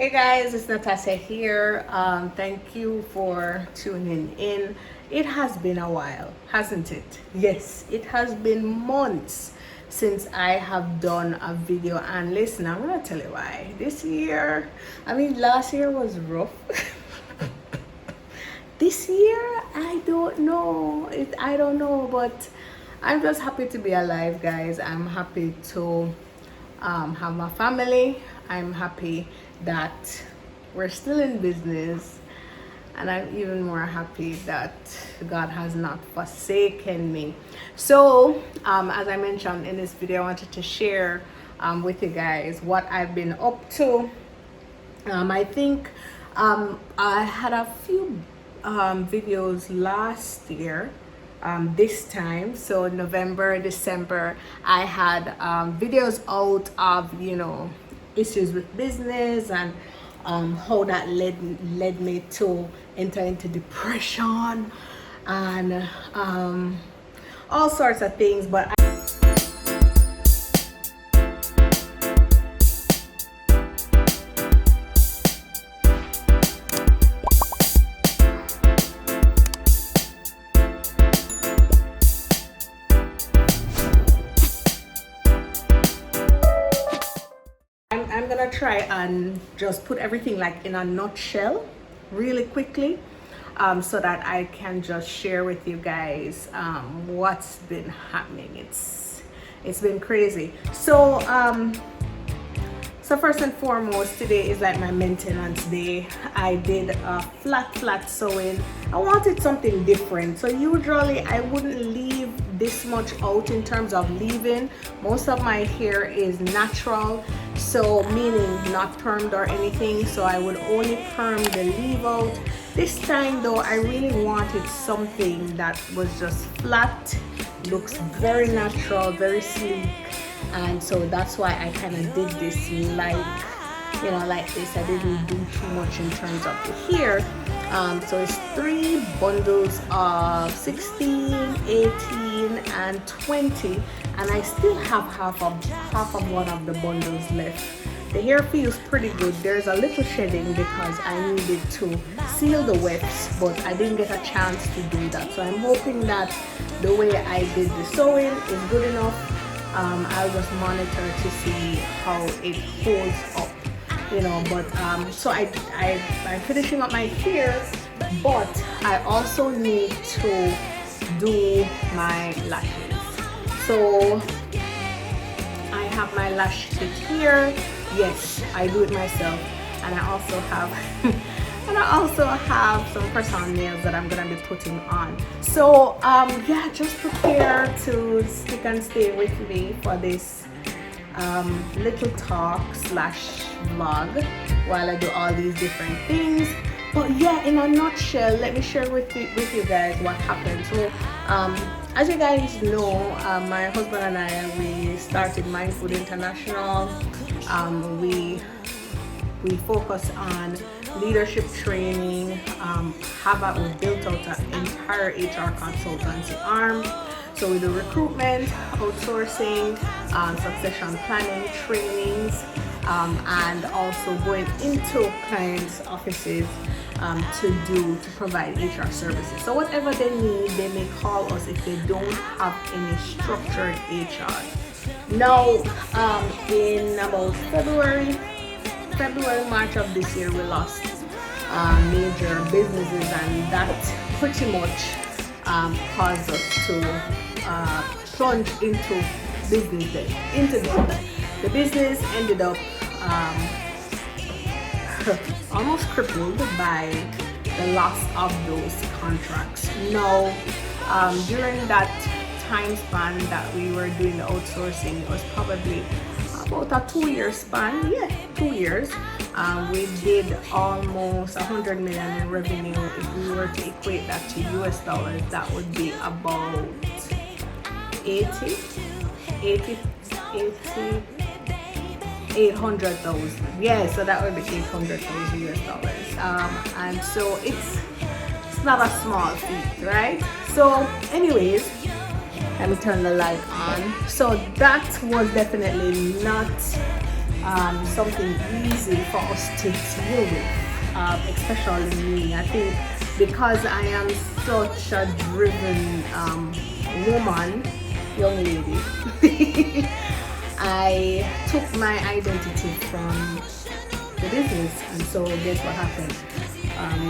Hey guys, it's Natasha here. Thank you for tuning in. It has been a while, hasn't it? Yes, it has been months since I have done a video. And listen, I'm gonna tell you why. This year, last year was rough. This year, I don't know. I don't know, but I'm just happy to be alive, guys. I'm happy to have my family. I'm happy that we're still in business, and I'm even more happy that God has not forsaken me. So, as I mentioned in this video, I wanted to share with you guys what I've been up to. I think I had a few videos last year, this time, so November, December, I had videos out of, issues with business and how that led me to enter into depression and all sorts of things. But I'm gonna try and just put everything like in a nutshell really quickly, so that I can just share with you guys what's been happening. It's been crazy. So first and foremost, today is like my maintenance day. I did a flat sewing. I wanted something different. So usually I wouldn't leave this much out in terms of leave-in. Most of my hair is natural, so meaning not permed or anything. So I would only perm the leave out. This time though, I really wanted something that was just flat, looks very natural, very sleek. And so that's why I kind of did this like this. I didn't do too much in terms of the hair. So it's 3 bundles of 16, 18 and 20, and I still have half of one of the bundles left. The hair feels pretty good. There's a little shedding because I needed to seal the wefts, but I didn't get a chance to do that. So I'm hoping that the way I did the sewing is good enough. I'll just monitor to see how it holds up, but so I'm finishing up my hair, but I also need to do my lashes. So I have my lash kit here. Yes, I do it myself, and I also have some press-on nails that I'm gonna be putting on. So yeah, just prepare to stick and stay with me for this little talk / vlog while I do all these different things. But yeah, in a nutshell, let me share with you guys what happened. So as you guys know, my husband and I, we started Mind Food International. We focus on leadership training. We built out an entire HR consultancy arm. So we do recruitment, outsourcing, succession planning, trainings, and also going into clients' offices to provide HR services. So whatever they need, they may call us if they don't have any structured HR. Now, in about February, March of this year, we lost major businesses, and that pretty much caused us to plunge into business debt, into debt. The business ended up almost crippled by the loss of those contracts. Now, during that time span that we were doing the outsourcing, it was probably about a 2-year span. Yeah, 2 years. We did almost 100 million in revenue. If we were to equate that to US dollars, that would be about 800,000. Yeah, so that would be 800,000 US dollars. And so it's not a small feat, right? So anyways, let me turn the light on. So that was definitely not something easy for us to deal with, especially me. I think because I am such a driven woman, young lady, I took my identity from the business, and so guess what happened?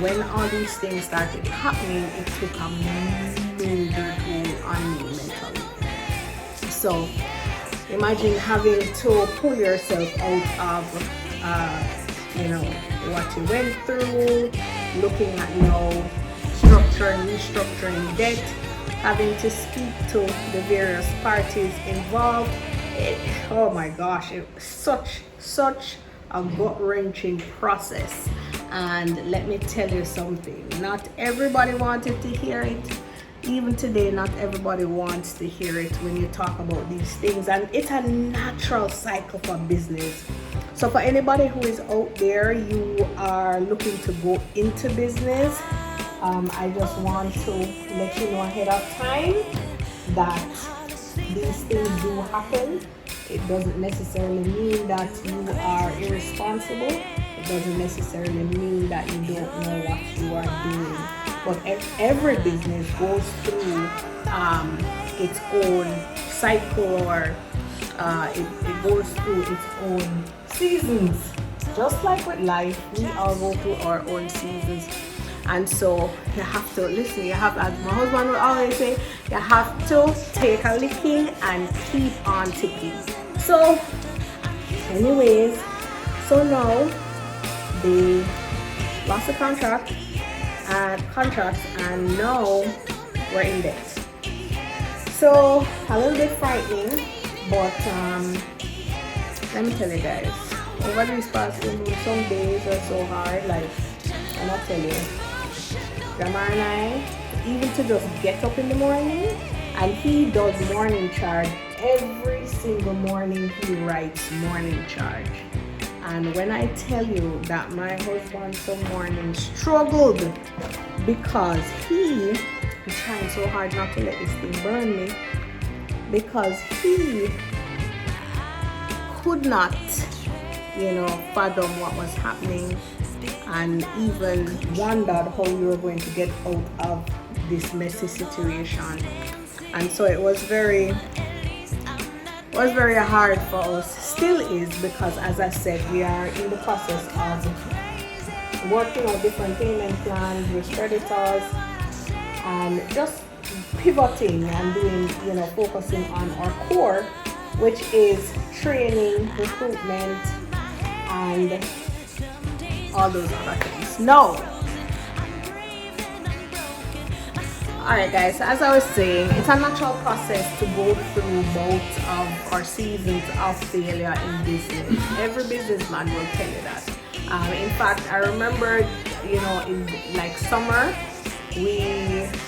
When all these things started happening, it took a major toll on me mentally. So imagine having to pull yourself out of, what you went through, looking at restructuring debt, having to speak to the various parties involved. Oh my gosh, it was such a gut-wrenching process. And let me tell you something, not everybody wanted to hear it. Even today, not everybody wants to hear it when you talk about these things, and it's a natural cycle for business. So for anybody who is out there, you are looking to go into business, I just want to let you know ahead of time that these things do happen. It doesn't necessarily mean that you are irresponsible. It doesn't necessarily mean that you don't know what you are doing. But every business goes through its own cycle, or it goes through its own seasons. Just like with life, we all go through our own seasons. And so you have to listen, as my husband would always say, you have to take a licking and keep on ticking. So anyways, so now they lost the contracts, and now we're in debt. So a little bit frightening, but let me tell you guys, over these past some days are so hard. Like, and I'll tell you, Grandma and I, even to just get up in the morning, and he does morning charge. Every single morning he writes morning charge. And when I tell you that my husband some morning struggled because he is trying so hard not to let this thing burn me, because he could not, fathom what was happening, and even wondered how we were going to get out of this messy situation. And so it was very hard for us, still is, because as I said, we are in the process of working on different payment plans with creditors, and just pivoting and doing, focusing on our core, which is training, recruitment, and all those other things. No. Alright guys, as I was saying, it's a natural process to go through both of our seasons of failure in business. Every businessman will tell you that. In fact, I remember, in like summer, we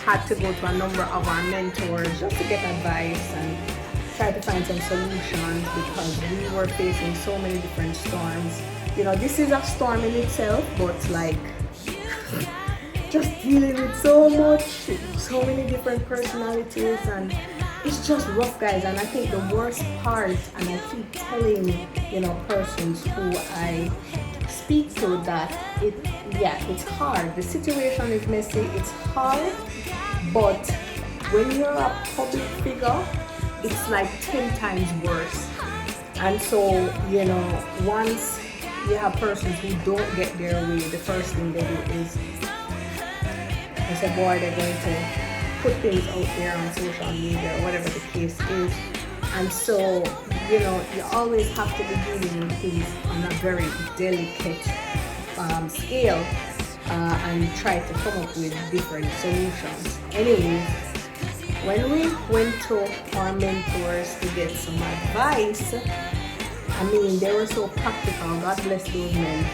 had to go to a number of our mentors just to get advice and try to find some solutions, because we were facing so many different storms. This is a storm in itself, but like just dealing with so many different personalities, and it's just rough, guys. And I think the worst part, and I keep telling persons who I speak to, that it's hard. The situation is messy, it's hard, but when you're a public figure, it's like 10 times worse. And so once you have persons who don't get their way, the first thing they do is, I said, boy, they're going to put things out there on social media or whatever the case is. And so, you always have to be dealing with things on a very delicate scale, and try to come up with different solutions. Anyways, when we went to our mentors to get some advice, they were so practical. God bless those men.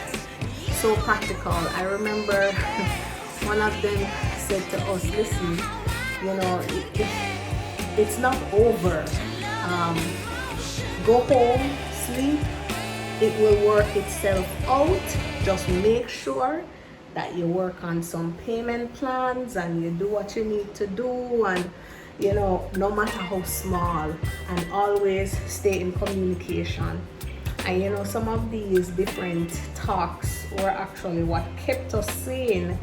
So practical. I remember one of them said to us, listen, it's not over. Go home, sleep, it will work itself out. Just make sure that you work on some payment plans and you do what you need to do, and no matter how small, and always stay in communication. And you know, some of these different talks were actually what kept us sane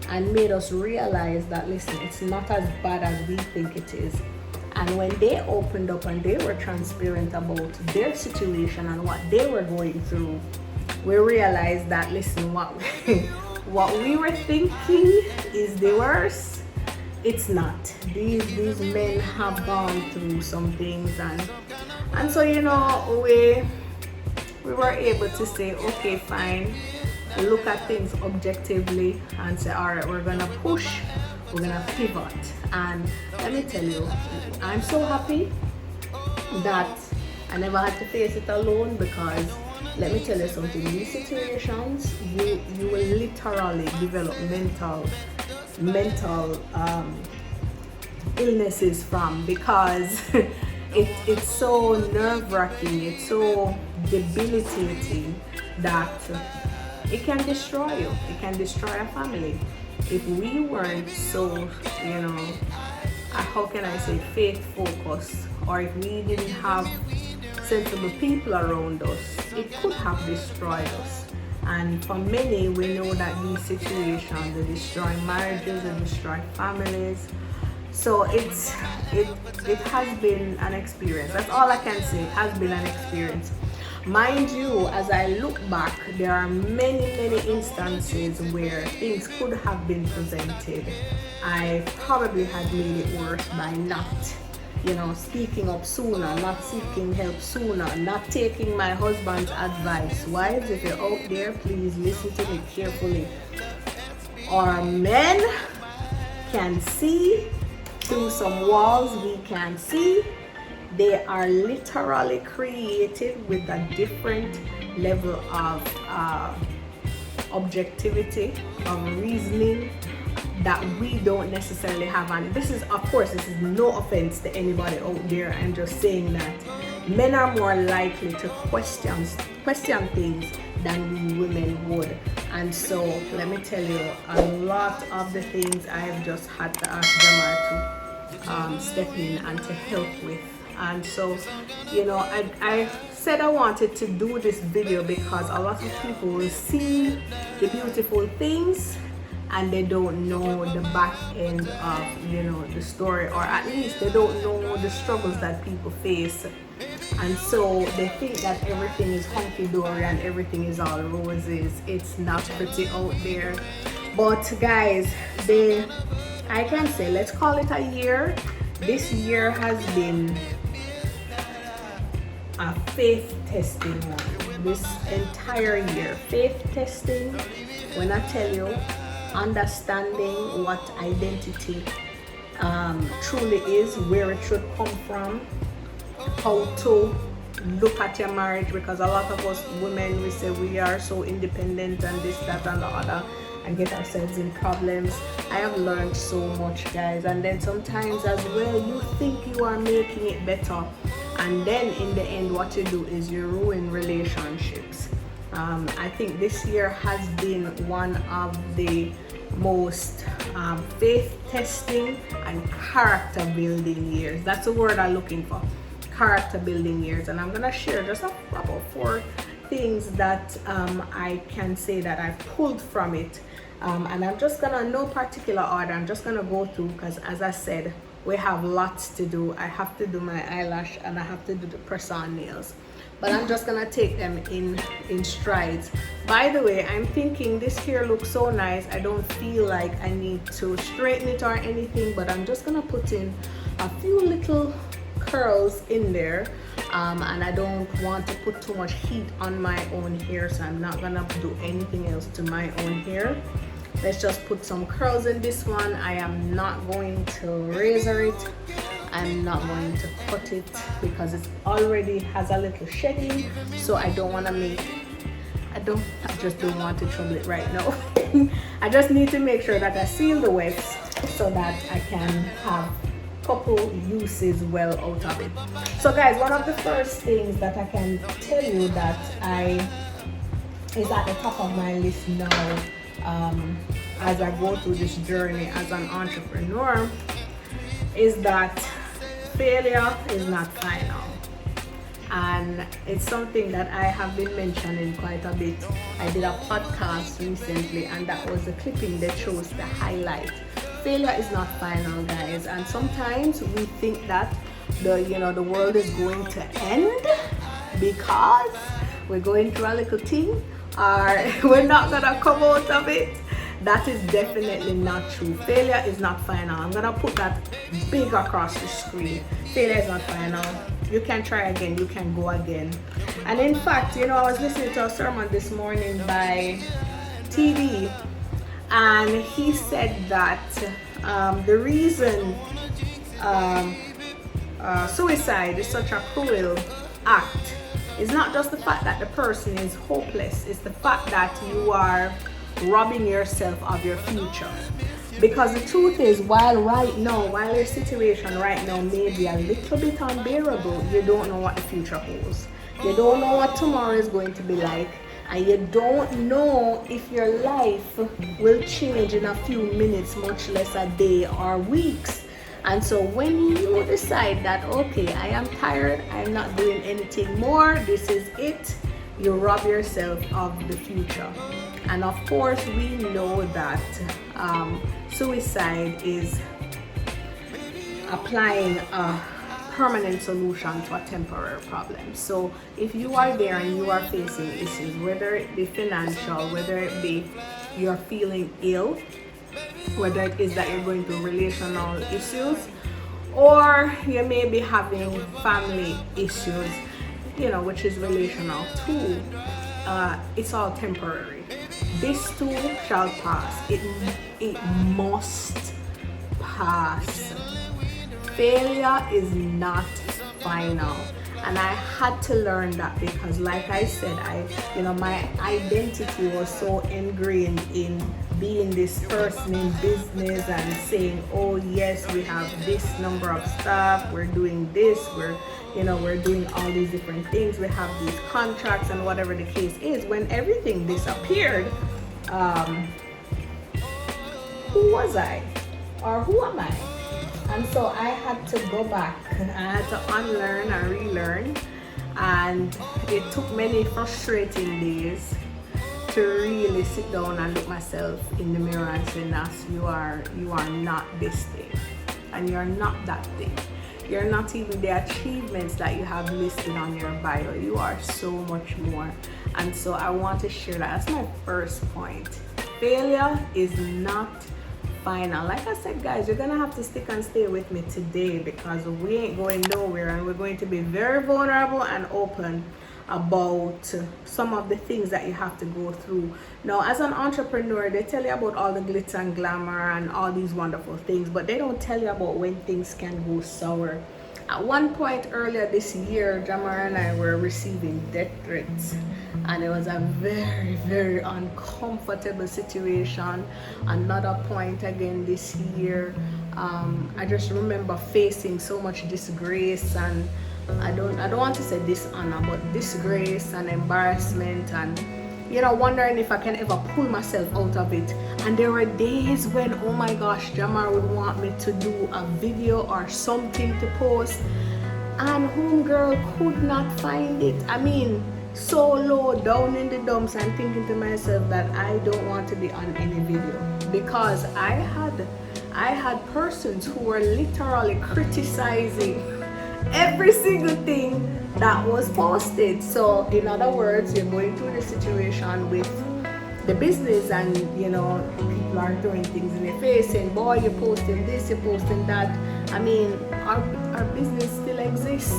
and made us realize that, listen, it's not as bad as we think it is. And when they opened up and they were transparent about their situation and what they were going through, we realized that, listen, what we were thinking is the worst, it's not. These men have gone through some things, and so, you know, we were able to say, okay, fine, look at things objectively and say, all right, we're gonna push, we're gonna pivot. And let me tell you, I'm so happy that I never had to face it alone, because let me tell you something, these situations, you will literally develop mental illnesses from, because it's so nerve-wracking, it's so debilitating that it can destroy you, it can destroy a family. If we weren't so, you know, how can I say, faith focused, or if we didn't have sensible people around us, it could have destroyed us. And for many, we know that these situations, they destroy marriages, they destroy families. So it has been an experience. That's all I can say. It has been an experience. Mind you, as I look back, there are many instances where things could have been presented. I probably had made it worse by not, you know, speaking up sooner, not seeking help sooner, not taking my husband's advice. Wives, if you're out there, please listen to me carefully. Our men can see through some walls we can't see. They are literally created with a different level of objectivity, of reasoning that we don't necessarily have. And this is, of course, this is no offense to anybody out there. I'm just saying that men are more likely to question things than we women would. And so let me tell you, a lot of the things I have just had to ask Jamar to step in and to help with. And so, you know, I said I wanted to do this video because a lot of people will see the beautiful things and they don't know the back end of, you know, the story, or at least they don't know the struggles that people face. And so they think that everything is hunky-dory and everything is all roses. It's not pretty out there. But guys, I can say, let's call it a year. This year has been a faith testing one. This entire year, faith testing. When I tell you, understanding what identity truly is, where it should come from, how to look at your marriage, because a lot of us women, we say we are so independent and this, that, and the other, and get ourselves in problems. I have learned so much, guys. And then sometimes as well, you think you are making it better, and then in the end what you do is you ruin relationships. I think this year has been one of the most faith testing and character building years. That's the word I'm looking for, character building years. And I'm gonna share just about 4 things that I can say that I've pulled from it, and I'm just gonna, no particular order, I'm just gonna go through, because as I said, we have lots to do. I have to do my eyelash and I have to do the press-on nails, but I'm just gonna take them in strides. By the way, I'm thinking this hair looks so nice, I don't feel like I need to straighten it or anything, but I'm just gonna put in a few little curls in there, and I don't want to put too much heat on my own hair, so I'm not gonna do anything else to my own hair. Let's just put some curls in this one. I am not going to razor it, I'm not going to cut it, because it already has a little shedding, so I don't want to make, I just don't want to trouble it right now. I just need to make sure that I seal the wefts so that I can have couple uses well out of it. So guys, one of the first things that I can tell you that is at the top of my list now, as I go through this journey as an entrepreneur, is that failure is not final. and it's something that I have been mentioning quite a bit. I did a podcast recently, and that was a clipping that shows the highlight. Failure is not final, guys, and sometimes we think that the world is going to end because we're going through a little thing, or we're not gonna come out of it. That is definitely not true. Failure is not final. I'm gonna put that big across the screen. Failure is not final. You can try again, you can go again. And in fact, I was listening to a sermon this morning by TD, and he said that the reason suicide is such a cruel act is not just the fact that the person is hopeless, it's the fact that you are robbing yourself of your future. Because the truth is, while your situation right now may be a little bit unbearable, you don't know what the future holds. You don't know what tomorrow is going to be like, and you don't know if your life will change in a few minutes, much less a day or weeks. And so when you decide that, okay, I am tired, I'm not doing anything more, this is it, you rob yourself of the future. And of course, we know that suicide is applying a permanent solution to a temporary problem. So if you are there and you are facing issues, whether it be financial, whether it be you're feeling ill, whether it is that you're going through relational issues, or you may be having family issues, which is relational too, it's all temporary. This too shall pass. It must pass. Failure is not final. And I had to learn that, because like I said, my identity was so ingrained in being this person in business and saying, oh yes, we have this number of staff, we're doing this, we're doing all these different things, we have these contracts and whatever the case is. When everything disappeared, who was I? Or who am I? And so I had to go back. I had to unlearn and relearn. And it took many frustrating days to really sit down and look myself in the mirror and say, Nas, you are not this thing. And you're not that thing. You're not even the achievements that you have listed on your bio. You are so much more. And so I want to share that. That's my first point. Failure is not final. Like I said, guys, you're gonna have to stick and stay with me today, because we ain't going nowhere, and we're going to be very vulnerable and open about some of the things that you have to go through. Now, as an entrepreneur, they tell you about all the glitz and glamour and all these wonderful things, but they don't tell you about when things can go sour. At one point earlier this year, Jamar and I were receiving death threats, and it was a very, very uncomfortable situation. Another point again this year, I just remember facing so much disgrace, and I don't want to say dishonor, but disgrace and embarrassment, and wondering if I can ever pull myself out of it. And there were days when, oh my gosh, Jamar would want me to do a video or something to post, and homegirl could not find it. I mean, so low down in the dumps, and thinking to myself that I don't want to be on any video, because I had persons who were literally criticizing every single thing that was posted. So in other words, you're going through the situation with the business, and people are throwing things in your face, saying, boy, you're posting this, you're posting that. I mean, our business still exists.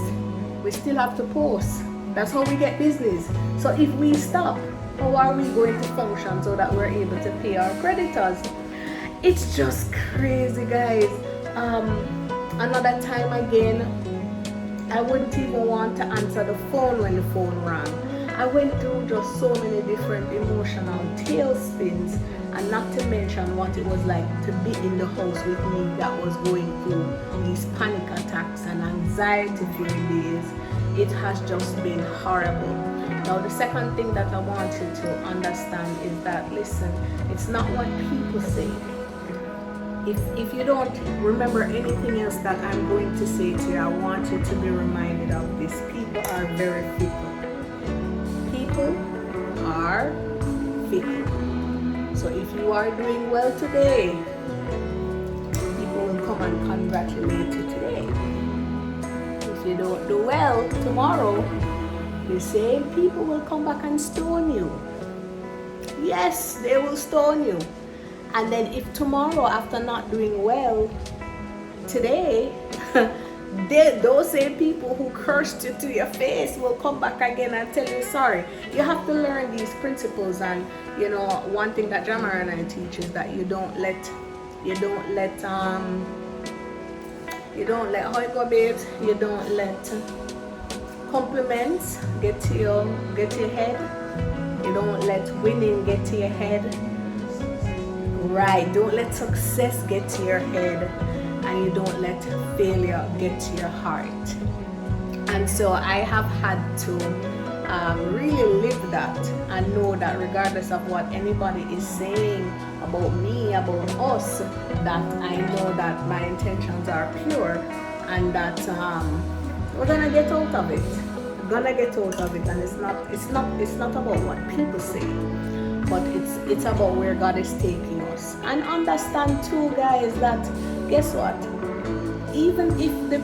We still have to post. That's how we get business. So if we stop, how are we going to function so that we're able to pay our creditors? It's just crazy, guys. Another time again, I wouldn't even want to answer the phone when the phone rang. I went through just so many different emotional tailspins, and not to mention what it was like to be in the house with me that was going through these panic attacks and anxiety-filled days. It has just been horrible. Now, the second thing that I want you to understand is that, listen, it's not what people say. If you don't remember anything else that I'm going to say to you, I want you to be reminded of this. People are very fickle. People are fickle. So if you are doing well today, people will come and congratulate you today. If you don't do well tomorrow, the same people will come back and stone you. Yes, they will stone you. And then if tomorrow, after not doing well today, those same people who cursed you to your face will come back again and tell you sorry. You have to learn these principles. And you know, one thing that Jamara and I teach is that you don't let how it go, babes? You don't let compliments get to your head. You don't let winning get to your head. Right, don't let success get to your head, and you don't let failure get to your heart. And so I have had to really live that and know that regardless of what anybody is saying about me, about us, that I know that my intentions are pure, and that we're gonna get out of it. We're gonna get out of it, and it's not about what people say, but it's about where God is taking us. And understand too, guys, that guess what? Even if the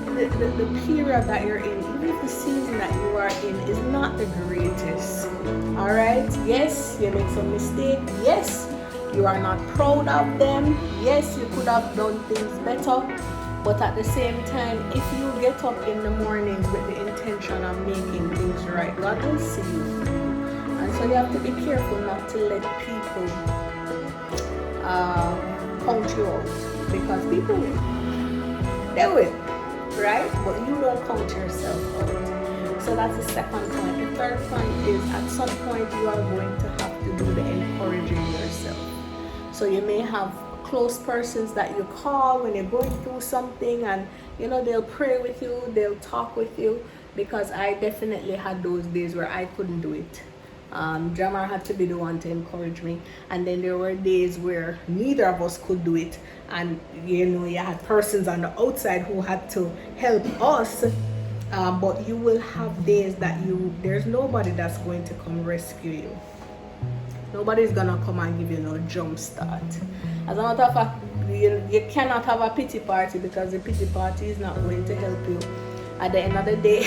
period that you're in, even if the season that you are in is not the greatest, all right? Yes, you make some mistake. Yes, you are not proud of them. Yes, you could have done things better. But at the same time, if you get up in the mornings with the intention of making things right, God will see you through. And so you have to be careful not to let people count you out, because people will. They will, right? But you don't count yourself out. So that's the second point. The third point is, at some point you are going to have to do the encouraging yourself. So you may have close persons that you call when you're going through something, and you know, they'll pray with you, they'll talk with you, because I definitely had those days where I couldn't do it. Jamar had to be the one to encourage me, and then there were days where neither of us could do it, and you know, you had persons on the outside who had to help us, but you will have days that there's nobody that's going to come rescue you. Nobody's gonna come and give you no jump start. As a matter of fact, you cannot have a pity party, because the pity party is not going to help you. At the end of the day,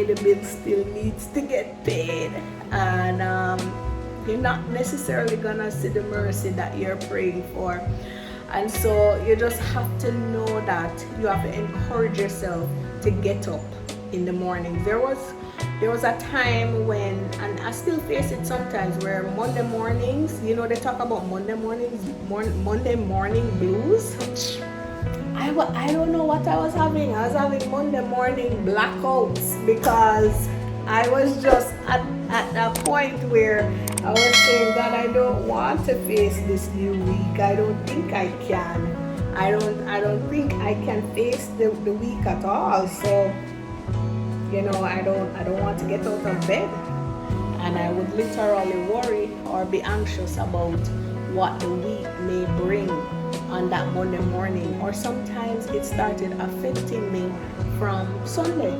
the bill still needs to get paid, and you're not necessarily gonna see the mercy that you're praying for. And so you just have to know that you have to encourage yourself to get up in the morning. There was a time when, and I still face it sometimes, where Monday mornings, you know, they talk about Monday morning blues. I don't know what I was having. I was having Monday morning blackouts, because I was just at a point where I was saying, God, I don't want to face this new week. I don't think I can. I don't think I can face the week at all. So, you know, I don't want to get out of bed, and I would literally worry or be anxious about what the week may bring on that Monday morning. Or sometimes it started affecting me from Sunday.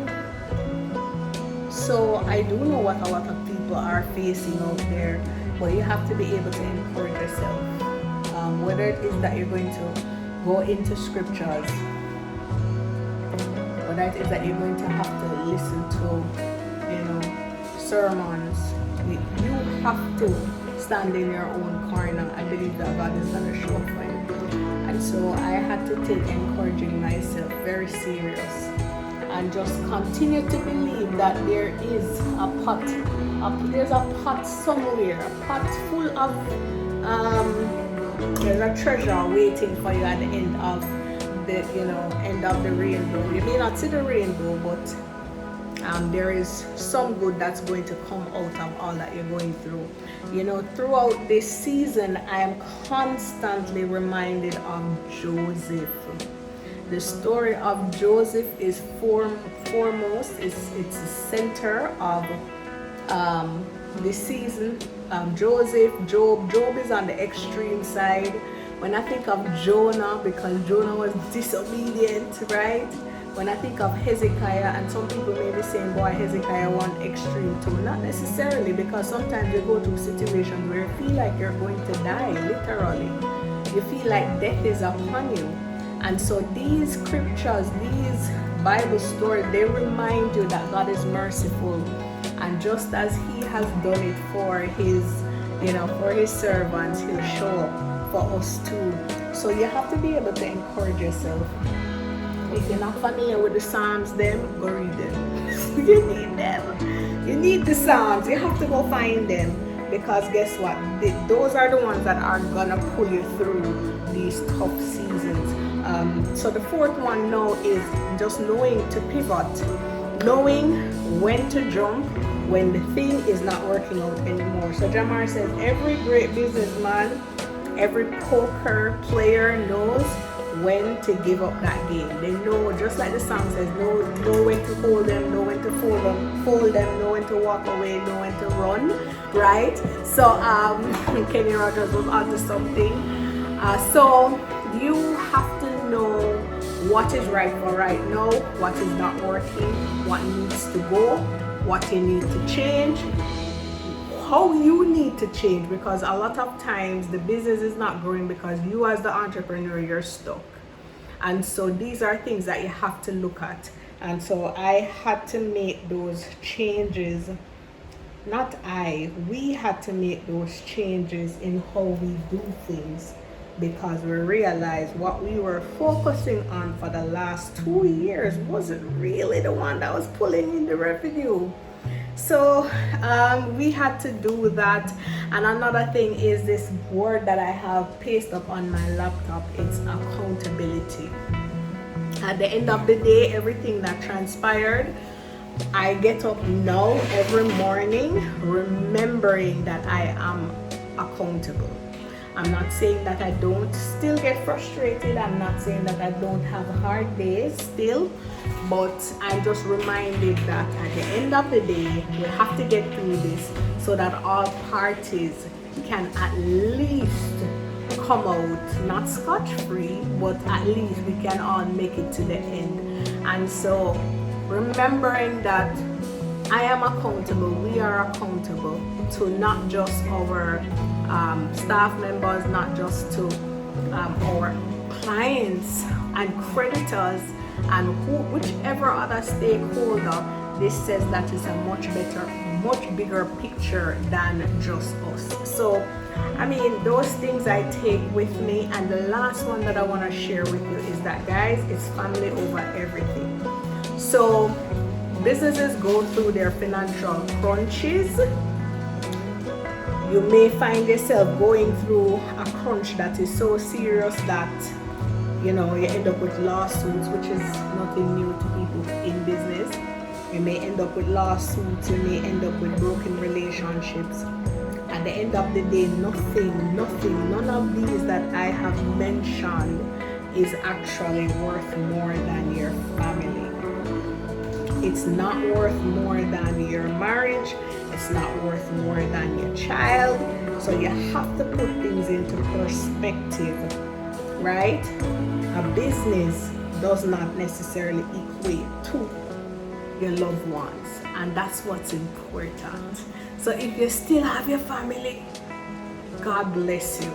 So I do know what a lot of people are facing out there, but you have to be able to encourage yourself. Whether it is that you're going to go into scriptures, whether it is that you're going to have to listen to, you know, sermons, you have to stand in your own corner and believe that God is going to show up for you. And so I had to take encouraging myself very serious, and just continue to believe that there is a pot, there's a pot somewhere, a pot full of, there's a treasure waiting for you at the end of the rainbow. You may not see the rainbow, but there is some good that's going to come out of all that you're going through. You know, throughout this season, I am constantly reminded of Joseph. The story of Joseph is foremost. It's the center of the season. Joseph, Job is on the extreme side, When I think of Jonah, because Jonah was disobedient, right? When I think of Hezekiah, and some people may be saying, boy, Hezekiah went extreme too. Not necessarily, because sometimes you go through situations where you feel like you're going to die, literally. You feel like death is upon you. And so these scriptures, these Bible stories, they remind you that God is merciful. And just as He has done it for His, for His servants, He'll show up for us too. So you have to be able to encourage yourself. If you're not familiar with the Psalms, then go read them. You need them. You need the Psalms. You have to go find them, because guess what? Those are the ones that are gonna pull you through these tough seasons. So the fourth one now is just knowing to pivot, knowing when to jump when the thing is not working out anymore. So Jamar says every great businessman, every poker player knows when to give up that game. They know, just like the song says, know when to hold them, know when to fold them, know when to walk away, know when to run, right? So Kenny Rogers was onto something. So you have to know what is right for right now, what is not working, what needs to go, what you need to change, how you need to change, because a lot of times the business is not growing because you as the entrepreneur, you're stuck. And so these are things that you have to look at. And so I had to make those changes. We had to make those changes in how we do things, because we realized what we were focusing on for the last 2 years wasn't really the one that was pulling in the revenue. So we had to do that. And another thing is this word that I have pasted up on my laptop. It's accountability. At the end of the day, everything that transpired, I get up now every morning remembering that I am accountable. I'm not saying that I don't still get frustrated. I'm not saying that I don't have hard days still, but I'm just reminded that at the end of the day, we have to get through this so that all parties can at least come out, not scotch-free, but at least we can all make it to the end. And so remembering that I am accountable, we are accountable to not just our staff members, not just to our clients and creditors and whichever other stakeholder. This says that is a much bigger picture than just us. So I mean, those things I take with me. And the last one that I want to share with you is that, guys, it's family over everything. So businesses go through their financial crunches. You may find yourself going through a crunch that is so serious that you end up with lawsuits, which is nothing new to people in business. You may end up with lawsuits, you may end up with broken relationships. At the end of the day, none of these that I have mentioned is actually worth more than your family. It's not worth more than your marriage. It's not worth more than your child. So you have to put things into perspective, right? A business does not necessarily equate to your loved ones, and that's what's important. So if you still have your family, God bless you.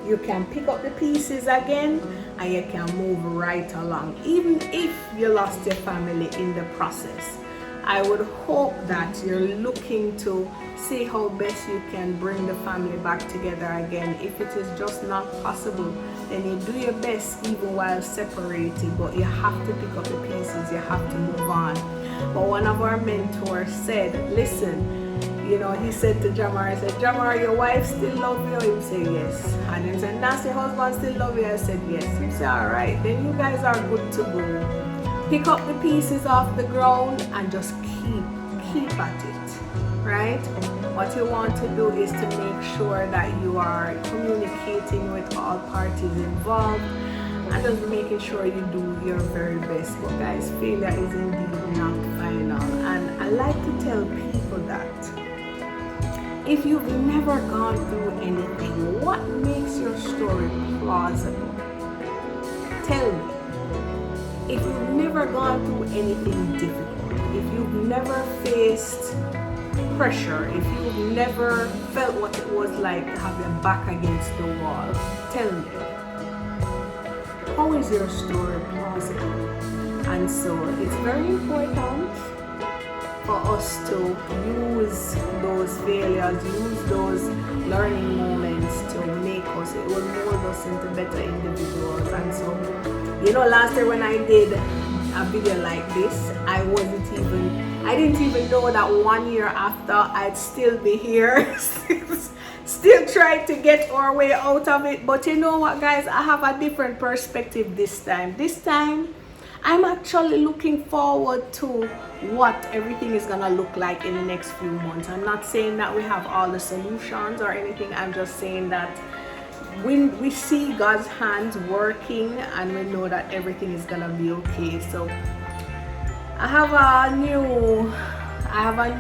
You can pick up the pieces again and you can move right along, even if you lost your family in the process. I would hope that you're looking to see how best you can bring the family back together again. If it is just not possible, then you do your best even while separated, but you have to pick up the pieces, you have to move on. But one of our mentors said, listen, he said to Jamar, I said, Jamar, your wife still love you? He said, yes. And he said, Nancy, husband still love you? I said, yes. He said, all right, then you guys are good to go. Pick up the pieces off the ground and just keep at it, right? What you want to do is to make sure that you are communicating with all parties involved and just making sure you do your very best. But guys, failure is indeed not final. And I like to tell people that If you've never gone through anything, what makes your story plausible? Tell me. If you've never gone through anything difficult, if you've never faced pressure, if you've never felt what it was like to have your back against the wall, tell me, how is your story plausible? And so it's very important for us to use those failures, use those learning moments to make us, it will mold us into better individuals. And so, you know, last year when I did a video like this, I didn't even know that 1 year after I'd still be here, still trying to get our way out of it. But you know what, guys, I have a different perspective this time. This time, I'm actually looking forward to what everything is gonna look like in the next few months. I'm not saying that we have all the solutions or anything. I'm just saying that when we see God's hands working and we know that everything is gonna be okay. So I have a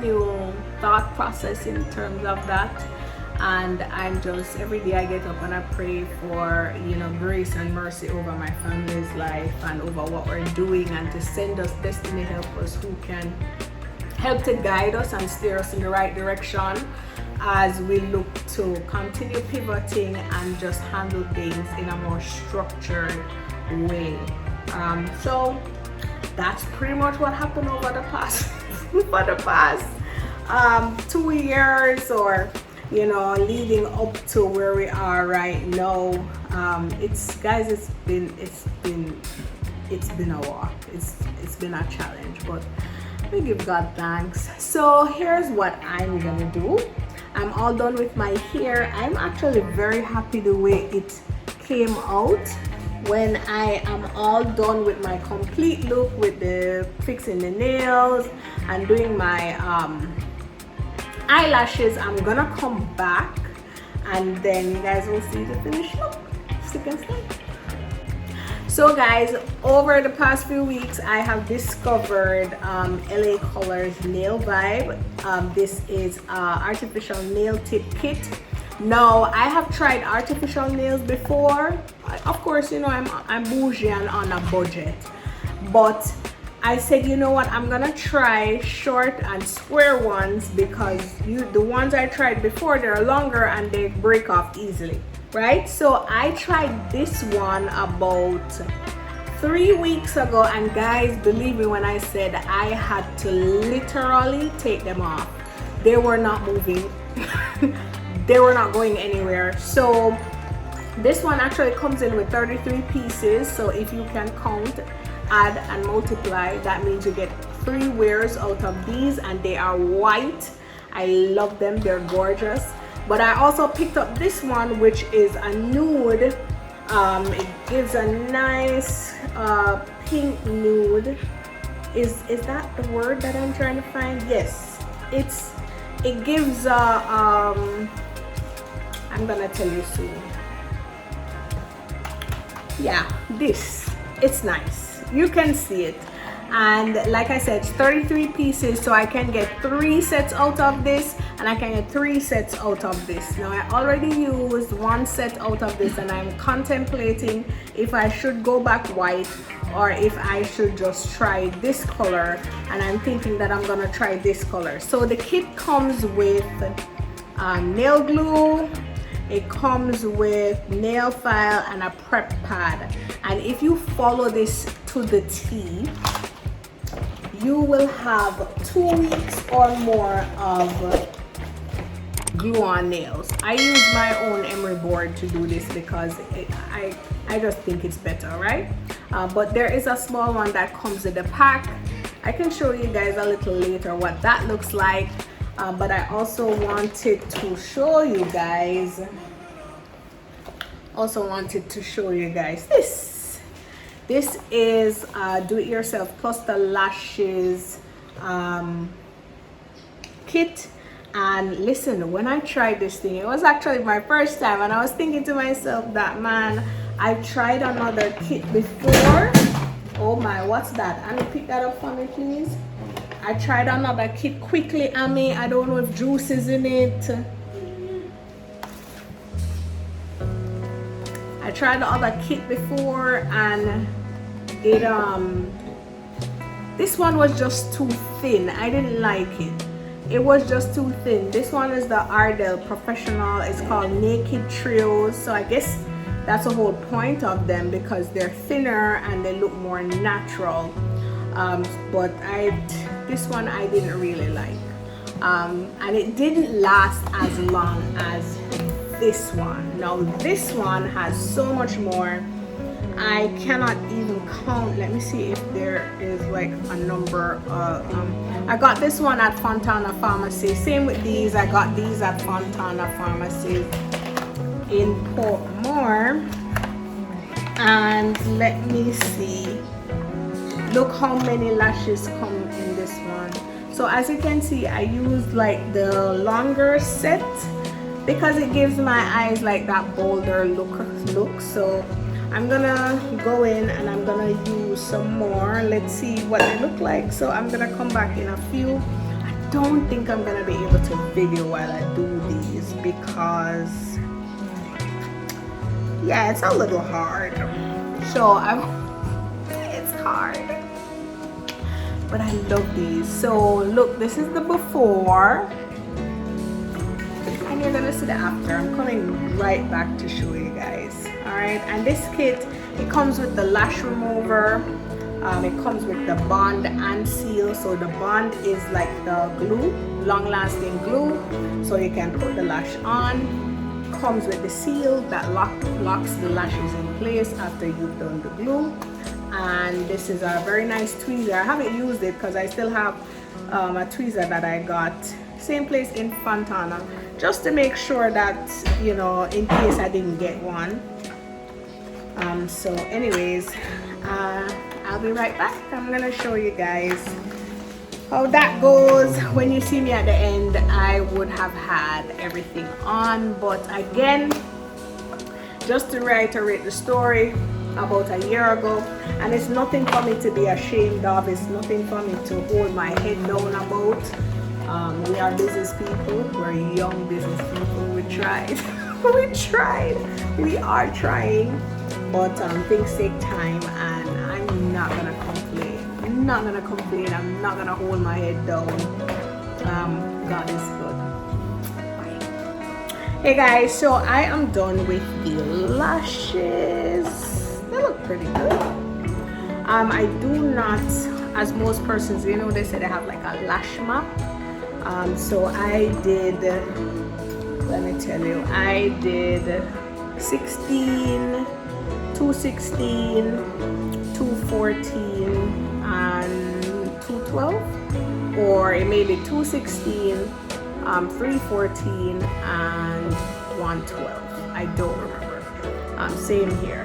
new thought process in terms of that. And I'm just, every day I get up and I pray for, you know, grace and mercy over my family's life and over what we're doing, and to send us destiny helpers who can help to guide us and steer us in the right direction as we look to continue pivoting and just handle things in a more structured way. So that's pretty much what happened over the past for the past 2 years, or you know, leading up to where we are right now. It's been a walk. It's been a challenge, but we give God thanks. So here's what I'm gonna do. I'm all done with my hair. I'm actually very happy the way it came out. When I am all done with my complete look, with the fixing the nails and doing my eyelashes, I'm gonna come back and then you guys will see the finished look. Stick and stay. So guys, over the past few weeks I have discovered LA Colors Nail Vibe. This is artificial nail tip kit. Now, I have tried artificial nails before. Of course, you know, I'm bougie and on a budget, but I said, you know what, I'm gonna try short and square ones, because the ones I tried before, they're longer and they break off easily, right? So I tried this one about 3 weeks ago, and guys, believe me when I said I had to literally take them off. They were not moving. They were not going anywhere. So this one actually comes in with 33 pieces. So if you can count, add and multiply, that means you get 3 wears out of these, and they are white. I love them, they're gorgeous. But I also picked up this one, which is a nude. It gives a nice pink nude. Is that the word that I'm trying to find? Yes, it gives I'm gonna tell you soon. Yeah, it's nice. You can see it. And like I said, it's 33 pieces, so I can get 3 sets out of this, and I can get 3 sets out of this. Now, I already used 1 set out of this, and I'm contemplating if I should go back white or if I should just try this color, and I'm thinking that I'm gonna try this color. So the kit comes with nail glue. It comes with nail file and a prep pad, and if you follow this to the T, you will have 2 weeks or more of glue on nails. I use my own emery board to do this because I just think it's better, right? But there is a small one that comes with a pack. I can show you guys a little later what that looks like. But I also wanted to show you guys this. This is do-it-yourself cluster lashes kit. And listen, when I tried this thing, it was actually my first time, and I was thinking to myself that, man, I've tried another kit before. Oh my, what's that? Annie, pick that up for me, please. I tried another kit quickly, Amy. I don't know if juice is in it. I tried the other kit before and it this one was just too thin. I didn't like it. It was just too thin. This one is the Ardell Professional. It's called Naked Trios. So I guess that's the whole point of them, because they're thinner and they look more natural. But this one I didn't really like. And it didn't last as long as this one. Now this one has so much more. I cannot even count. Let me see if there is like a number. I got this one at Fontana Pharmacy. Same with these. I got these at Fontana Pharmacy in Portmore. And let me see. Look how many lashes come in this one. So as you can see, I used like the longer set because it gives my eyes like that bolder look. So I'm gonna go in and I'm gonna use some more. Let's see what they look like. So I'm gonna come back in a few. I don't think I'm gonna be able to video while I do these because yeah, it's a little hard. So it's hard, but I love these. So look, this is the before and you're gonna see the after. I'm coming right back to show you guys. All right, and this kit, it comes with the lash remover. It comes with the bond and seal. So the bond is like the glue, long-lasting glue, so you can put the lash on. Comes with the seal that locks the lashes in place after you've done the glue. And this is a very nice tweezer. I haven't used it because I still have a tweezer that I got same place in Fontana, just to make sure that, you know, in case I didn't get one. So anyways, I'll be right back. I'm gonna show you guys how that goes. When you see me at the end, I would have had everything on, but again, just to reiterate the story, about a year ago, and it's nothing for me to be ashamed of. It's nothing for me to hold my head down about. We are business people. We're young business people. We tried. We are trying, but things take time, and I'm not gonna complain. I'm not gonna hold my head down. God is good. Bye. Hey guys, so I am done with the lashes. They look pretty good. I do not, as most persons, you know, they say they have like a lash map. So I did, let me tell you, I did 16, 216, 214, and 212, or it may be 216, 314, and 112. I don't remember. Same here.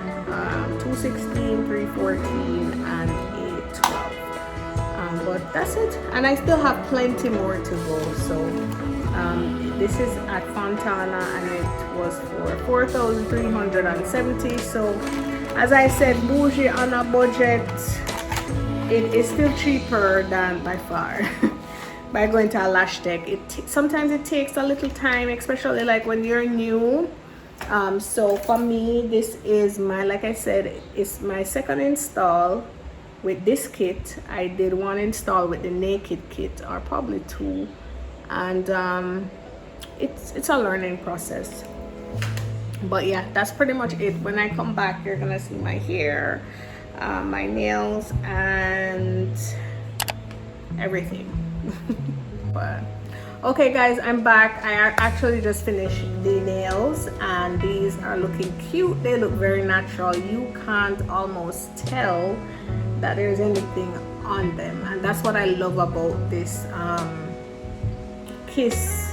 216, 314, and 812. But that's it, and I still have plenty more to go. So this is at Fontana, and it was for 4,370. So as I said, bougie on a budget. It is still cheaper than by far by going to a lash tech. Sometimes it takes a little time, especially like when you're new. So for me, this is my, like I said, it's my second install with this kit. I did one install with the Naked kit, or probably two, and it's a learning process. But yeah, that's pretty much it. When I come back, you're gonna see my hair, my nails, and everything. But okay guys, I'm back. I actually just finished the nails, and these are looking cute. They look very natural. You can't almost tell that there's anything on them, and that's what I love about this Kiss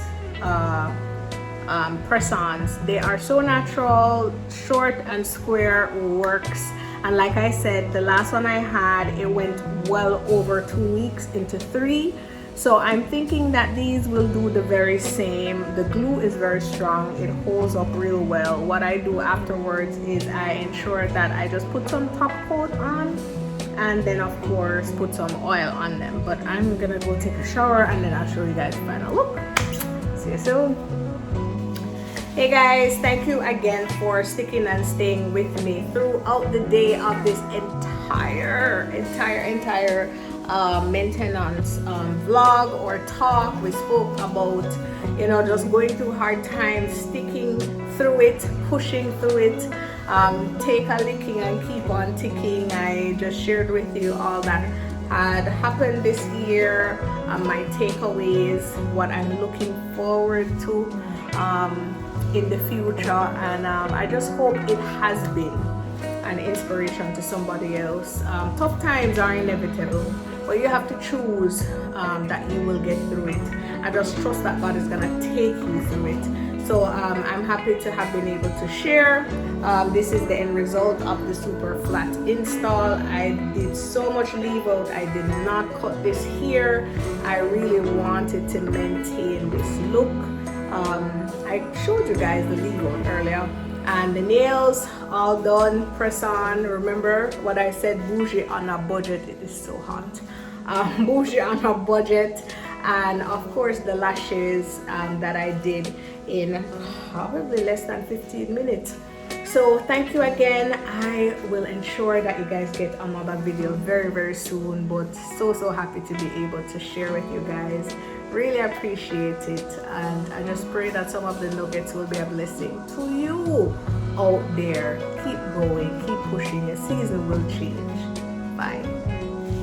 press-ons. They are so natural. Short and square works, and like I said, the last one I had, it went well over 2 weeks into 3. So I'm thinking that these will do the very same. The glue is very strong. It holds up real well. What I do afterwards is I ensure that I just put some top coat on, and then of course put some oil on them. But I'm gonna go take a shower and then I'll show you guys the final look. See you soon. Hey guys, thank you again for sticking and staying with me throughout the day of this entire maintenance vlog or talk. We spoke about, you know, just going through hard times, sticking through it, pushing through it, take a licking and keep on ticking. I just shared with you all that had happened this year, my takeaways, what I'm looking forward to in the future, and I just hope it has been an inspiration to somebody else. Tough times are inevitable, but you have to choose that you will get through it. I just trust that God is gonna take you through it. So I'm happy to have been able to share. This is the end result of the super flat install. I did so much leave out. I did not cut this here. I really wanted to maintain this look. I showed you guys the leave out earlier, and the nails all done, press on. Remember what I said, bougie on a budget. It is so hot. Bougie on a budget. And of course the lashes that I did in probably less than 15 minutes. So thank you again. I will ensure that you guys get another video very soon, but so happy to be able to share with you guys. Really appreciate it, and I just pray that some of the nuggets will be a blessing to you out there. Keep going, keep pushing. Your season will change. Bye.